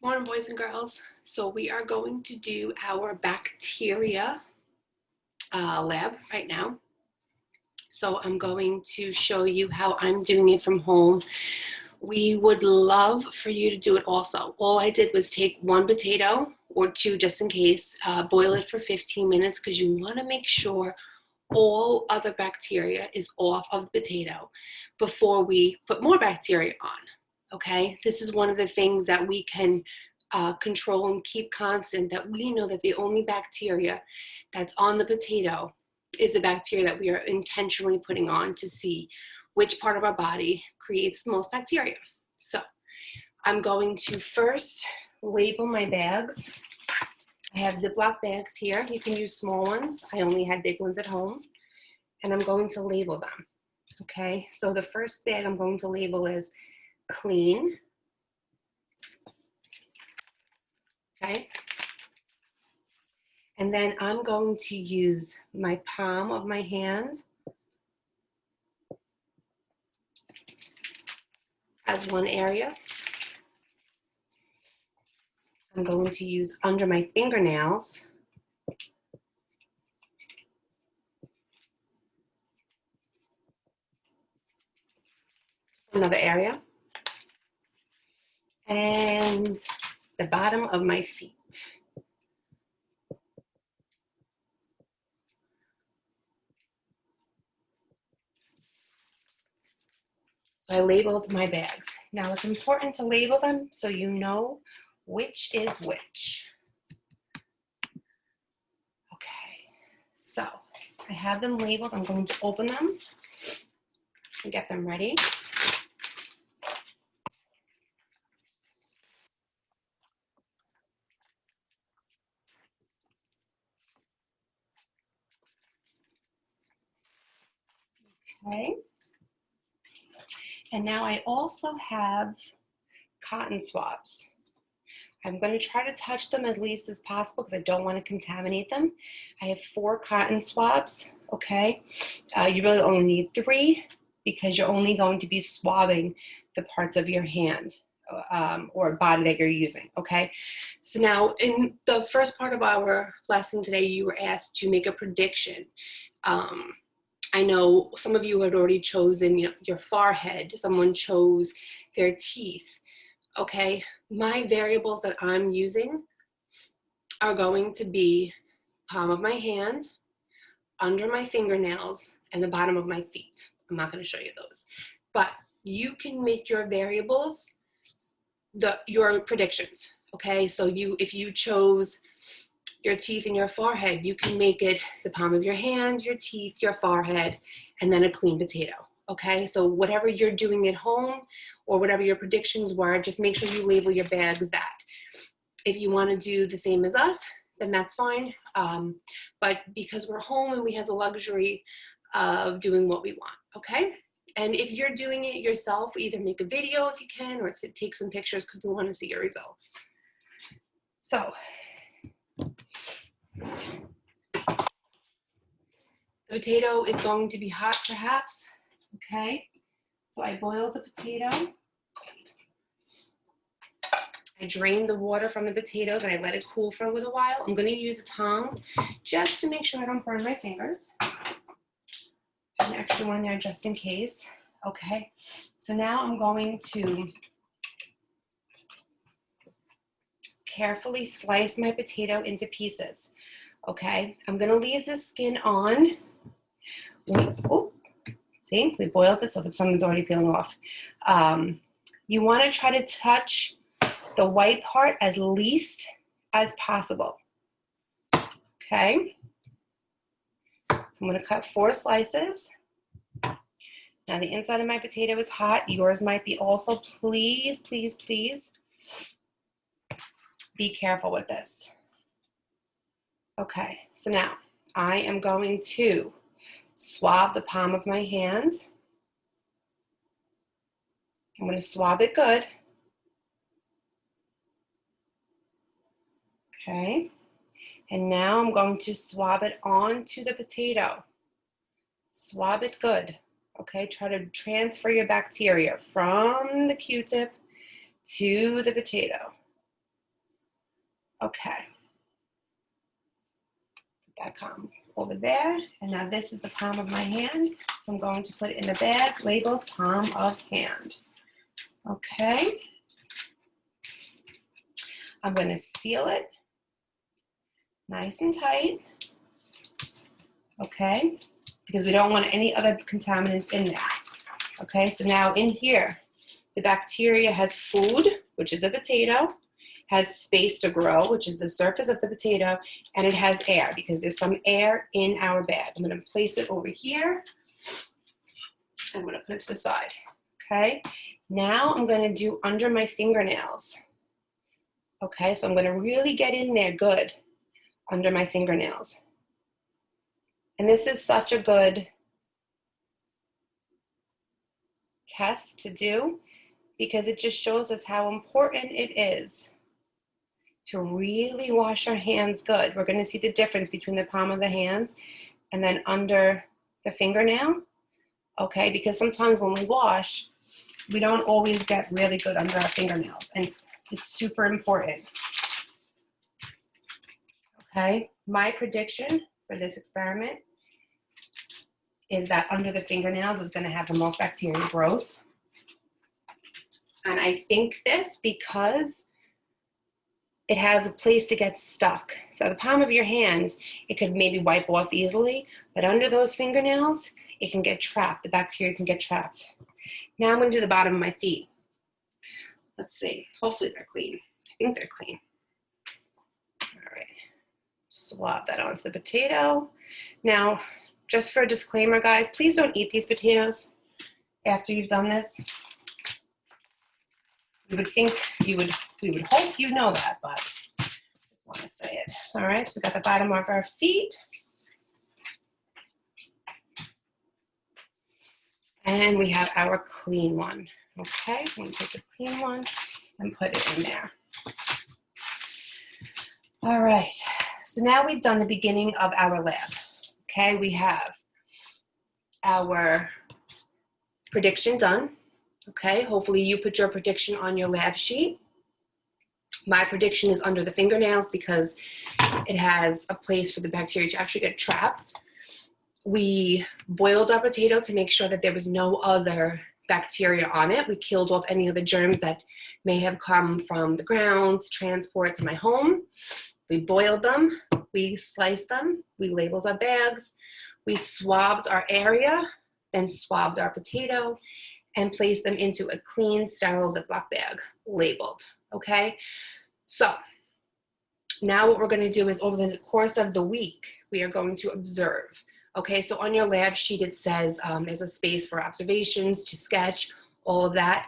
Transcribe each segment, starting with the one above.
Morning, boys and girls. So we are going to do our bacteria lab right now. So I'm going to show you how I'm doing it from home. We would love for you to do it also. All I did was take one potato or two just in case, boil it for 15 minutes because you want to make sure all other bacteria is off of the potato before we put more bacteria on. Okay, this is one of the things that we can control and keep constant, that we know that the only bacteria that's on the potato is the bacteria that we are intentionally putting on to see which part of our body creates the most bacteria. So I'm going to first label my bags. I have Ziploc bags here. You can use small ones. I only had big ones at home. And I'm going to label them. Okay, so the first bag I'm going to label is clean. Okay. And then I'm going to use my palm of my hand as one area. I'm going to use under my fingernails. Another area. And the bottom of my feet. So I labeled my bags. Now it's important to label them so you know which is which. Okay, so I have them labeled. I'm going to open them and get them ready. Okay. And now I also have cotton swabs. I'm going to try to touch them as least as possible because I don't want to contaminate them. I have 4 cotton swabs, okay? You really only need 3 because you're only going to be swabbing the parts of your hand or body that you're using, okay? So now in the first part of our lesson today, you were asked to make a prediction. I know some of you had already chosen your forehead. Someone chose their teeth. Okay, my variables that I'm using are going to be palm of my hand, under my fingernails, and the bottom of my feet. I'm not going to show you those. But you can make your variables your predictions. Okay, so if you chose your teeth and your forehead, you can make it the palm of your hand, your teeth, your forehead, and then a clean potato. Okay, so whatever you're doing at home or whatever your predictions were, just make sure you label your bags that. If you want to do the same as us, then that's fine. But because we're home and we have the luxury of doing what we want, okay? And if you're doing it yourself, either make a video if you can, or take some pictures because we want to see your results. So, the potato is going to be hot, perhaps, okay? So I boiled the potato. I drained the water from the potatoes and I let it cool for a little while. I'm gonna use a tongue just to make sure I don't burn my fingers. An extra one there just in case. Okay, so now I'm going to carefully slice my potato into pieces. Okay, I'm gonna leave the skin on. Oh, see, we boiled it so that something's already peeling off. You wanna try to touch the white part as least as possible. Okay, so I'm gonna cut 4 slices. Now the inside of my potato is hot. Yours might be also. Please, please, please be careful with this. Okay, so now I am going to swab the palm of my hand. I'm going to swab it good. Okay, and now I'm going to swab it onto the potato. Swab it good. Okay, try to transfer your bacteria from the Q-tip to the potato. Okay. Put that palm over there. And now this is the palm of my hand. So I'm going to put it in the bag, labeled palm of hand. Okay. I'm going to seal it nice and tight. Okay. Because we don't want any other contaminants in there. Okay. So now in here, the bacteria has food, which is the potato, has space to grow, which is the surface of the potato, and it has air because there's some air in our bag. I'm going to place it over here. I'm going to put it to the side. Okay. Now I'm going to do under my fingernails. Okay. So I'm going to really get in there good under my fingernails. And this is such a good test to do because it just shows us how important it is to really wash our hands good. We're going to see the difference between the palm of the hands and then under the fingernail, okay? Because sometimes when we wash, we don't always get really good under our fingernails, and it's super important, okay? My prediction for this experiment is that under the fingernails is going to have the most bacterial growth. And I think this because it has a place to get stuck. So the palm of your hand, it could maybe wipe off easily, but under those fingernails, it can get trapped. The bacteria can get trapped. Now I'm going to do the bottom of my feet. Let's see. Hopefully they're clean. I think they're clean. All right. Swab that onto the potato. Now, just for a disclaimer, guys, please don't eat these potatoes after you've done this. We would think we would hope you know that, but I just want to say it. All right, so we got the bottom of our feet. And we have our clean one. Okay, so I'm going to take the clean one and put it in there. All right, so now we've done the beginning of our lab. Okay, we have our prediction done. Okay, hopefully you put your prediction on your lab sheet. My prediction is under the fingernails because it has a place for the bacteria to actually get trapped. We boiled our potato to make sure that there was no other bacteria on it. We killed off any of the germs that may have come from the ground to transport to my home. We boiled them, we sliced them, we labeled our bags, we swabbed our area, then swabbed our potato, and place them into a clean, sterile Ziploc bag, labeled, okay? So now what we're gonna do is over the course of the week, we are going to observe, okay? So on your lab sheet, it says there's a space for observations, to sketch, all of that.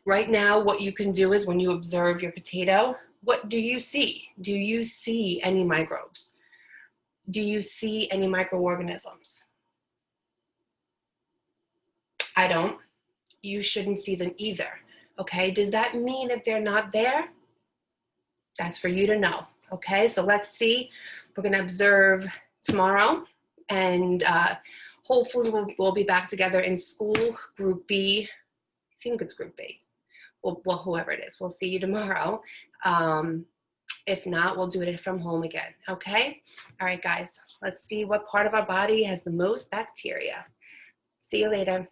Right now, what you can do is when you observe your potato, what do you see? Do you see any microbes? Do you see any microorganisms? I don't. You shouldn't see them either, okay? Does that mean that they're not there? That's for you to know, okay? So let's see. We're gonna observe tomorrow, and hopefully we'll be back together in school, Group B. I think it's Group B. Well, whoever it is, we'll see you tomorrow. If not, we'll do it from home again, okay? All right, guys, let's see what part of our body has the most bacteria. See you later.